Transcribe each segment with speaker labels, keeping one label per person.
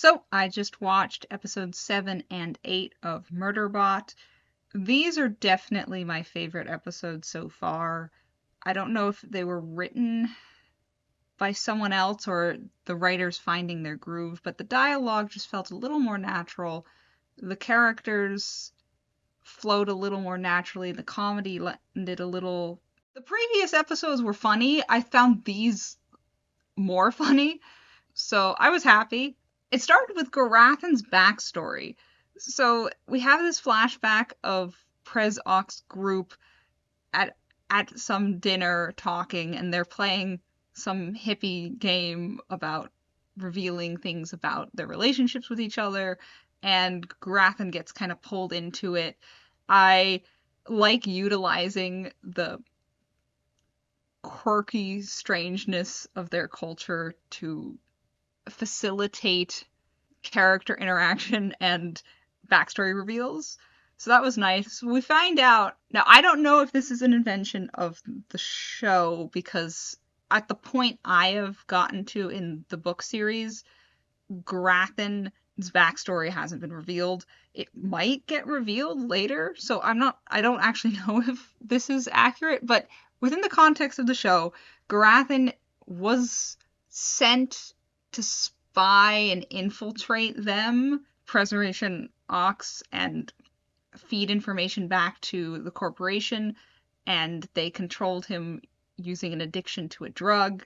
Speaker 1: So, I just watched episodes 7 and 8 of Murderbot. These are definitely my favorite episodes so far. I don't know if they were written by someone else or the writers finding their groove, but the dialogue just felt a little more natural. The characters flowed a little more naturally. The comedy landed a little. The previous episodes were funny. I found these more funny, so I was happy. It started with Garathan's backstory. So we have this flashback of Prez Ox group at some dinner talking, and they're playing some hippie game about revealing things about their relationships with each other, and Garathan gets kind of pulled into it. I like utilizing the quirky strangeness of their culture to facilitate character interaction and backstory reveals. So that was nice. We find out. Now, I don't know if this is an invention of the show because at the point I have gotten to in the book series, Garathan's backstory hasn't been revealed. It might get revealed later, so I don't actually know if this is accurate, but within the context of the show, Garathan was sent to spy and infiltrate them, Preservation Ox, and feed information back to the corporation, and they controlled him using an addiction to a drug,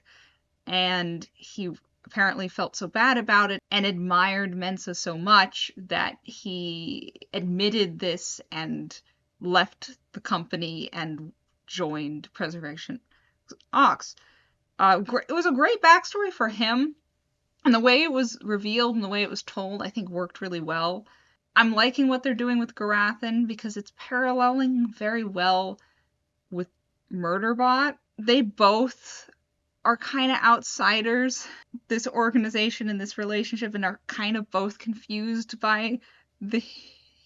Speaker 1: and he apparently felt so bad about it and admired Mensa so much that he admitted this and left the company and joined Preservation Ox. It was a great backstory for him, and the way it was revealed and the way it was told, I think, worked really well. I'm liking what they're doing with Garathan because it's paralleling very well with Murderbot. They both are kind of outsiders, this organization and this relationship, and are kind of both confused by the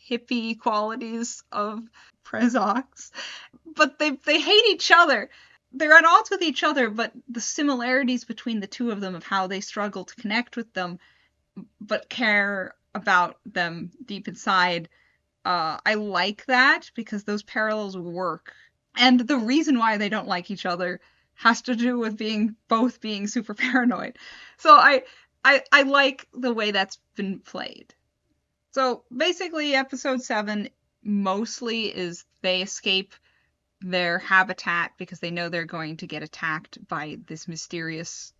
Speaker 1: hippie qualities of Prezox. But they hate each other. They're at odds with each other, but the similarities between the two of them of how they struggle to connect with them, but care about them deep inside, I like that because those parallels work. And the reason why they don't like each other has to do with both being super paranoid. So I like the way that's been played. So basically, episode 7 mostly is they escape their habitat because they know they're going to get attacked by this mysterious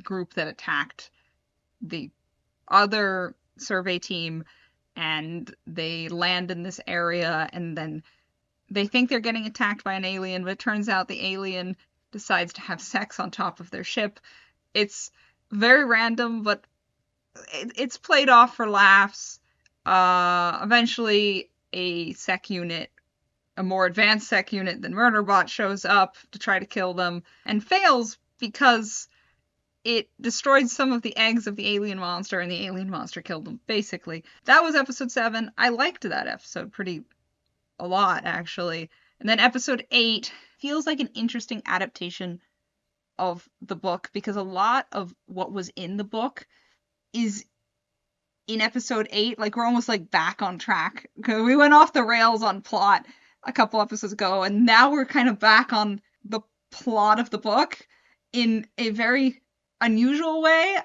Speaker 1: group that attacked the other survey team, and they land in this area, and then they think they're getting attacked by an alien, but it turns out the alien decides to have sex on top of their ship. It's very random, but it's played off for laughs. Eventually, a more advanced sec unit than Murderbot shows up to try to kill them, and fails because it destroyed some of the eggs of the alien monster, and the alien monster killed them, basically. That was episode 7. I liked that episode a lot, actually. And then episode 8 feels like an interesting adaptation of the book because a lot of what was in the book is in episode 8. Like, we're almost like back on track. We went off the rails on plot a couple episodes ago, and now we're kind of back on the plot of the book in a very unusual way,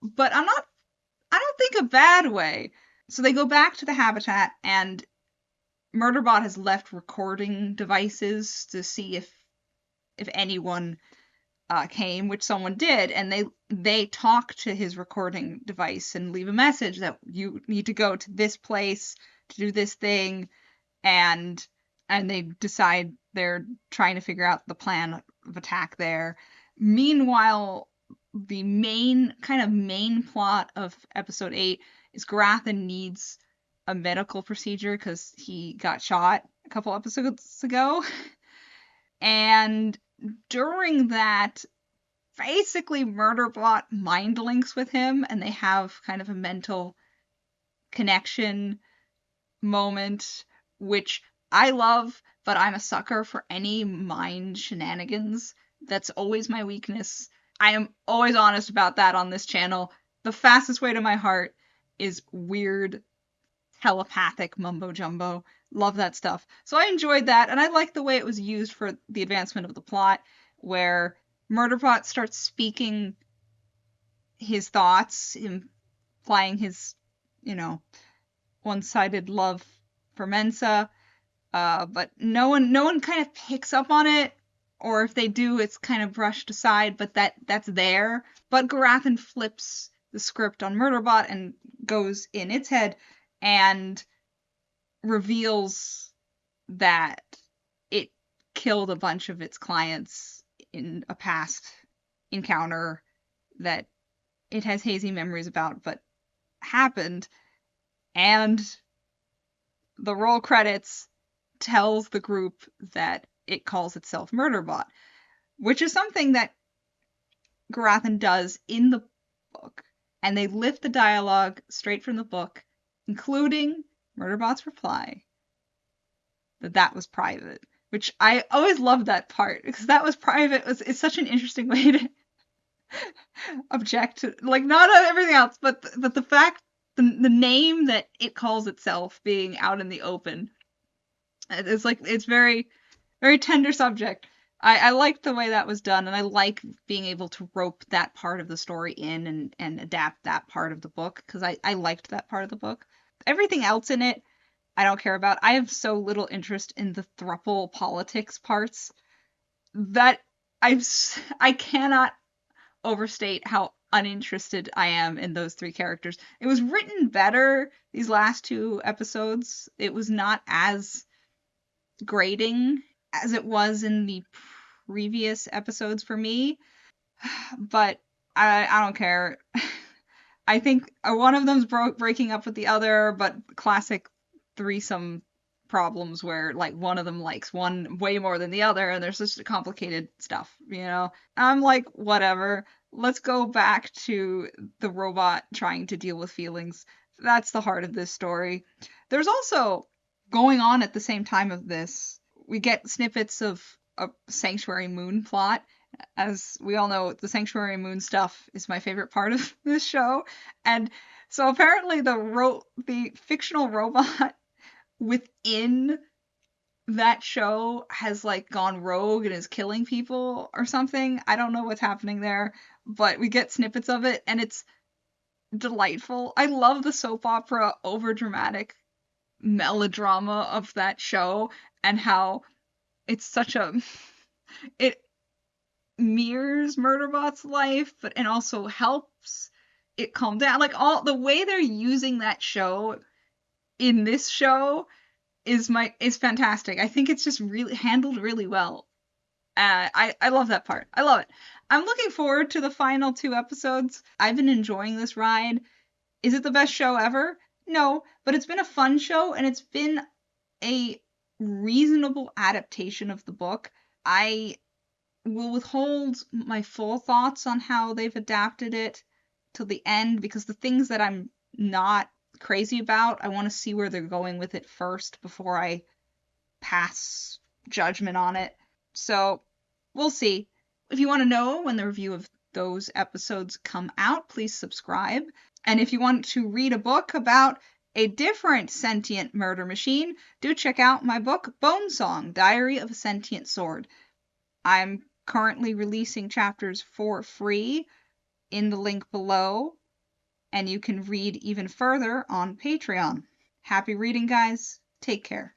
Speaker 1: but I don't think a bad way. So they go back to the habitat, and Murderbot has left recording devices to see if anyone came, which someone did, and they talk to his recording device and leave a message that you need to go to this place to do this thing, and they decide they're trying to figure out the plan of attack there. Meanwhile, the main plot of episode 8 is Garathan needs a medical procedure because he got shot a couple episodes ago. And during that, basically Murderbot mind links with him, and they have kind of a mental connection moment, which I love, but I'm a sucker for any mind shenanigans. That's always my weakness. I am always honest about that on this channel. The fastest way to my heart is weird telepathic mumbo jumbo. Love that stuff. So I enjoyed that, and I liked the way it was used for the advancement of the plot, where Murderbot starts speaking his thoughts, implying his, you know, one-sided love for Mensa. But no one kind of picks up on it, or if they do, it's kind of brushed aside. But that's there. But Garathan flips the script on Murderbot and goes in its head and reveals that it killed a bunch of its clients in a past encounter that it has hazy memories about, but happened. And the roll credits tells the group that it calls itself Murderbot, which is something that Garathan does in the book. And they lift the dialogue straight from the book, including Murderbot's reply that was private, which I always loved that part, because that was private. It's such an interesting way to object to, like, not on everything else, but the fact, the name that it calls itself being out in the open. It's like, it's very, very tender subject. I liked the way that was done, and I like being able to rope that part of the story in and adapt that part of the book, because I liked that part of the book. Everything else in it, I don't care about. I have so little interest in the thruple politics parts that I cannot overstate how uninterested I am in those three characters. It was written better these last two episodes. It was not as grating as it was in the previous episodes for me, but I don't care. I think one of them's breaking up with the other, but classic threesome problems where, like, one of them likes one way more than the other, and there's such complicated stuff, you know? I'm like, whatever. Let's go back to the robot trying to deal with feelings. That's the heart of this story. There's also, going on at the same time of this, we get snippets of a Sanctuary Moon plot. As we all know, the Sanctuary Moon stuff is my favorite part of this show. And so apparently the fictional robot within that show has, like, gone rogue and is killing people or something. I don't know what's happening there, but we get snippets of it, and it's delightful. I love the soap opera overdramatic melodrama of that show, and how it's such a it mirrors Murderbot's life, but and also helps it calm down. Like, all the way they're using that show in this show is fantastic. I think it's just really handled really well. I love that part. I love it. I'm looking forward to the final two episodes. I've been enjoying this ride. Is it the best show ever? No, but it's been a fun show, and it's been a reasonable adaptation of the book. I will withhold my full thoughts on how they've adapted it till the end, because the things that I'm not crazy about, I want to see where they're going with it first before I pass judgment on it. So we'll see. If you want to know when the review of those episodes come out, please subscribe. And if you want to read a book about a different sentient murder machine, do check out my book, Bone Song, Diary of a Sentient Sword. I'm currently releasing chapters for free in the link below, and you can read even further on Patreon. Happy reading, guys. Take care.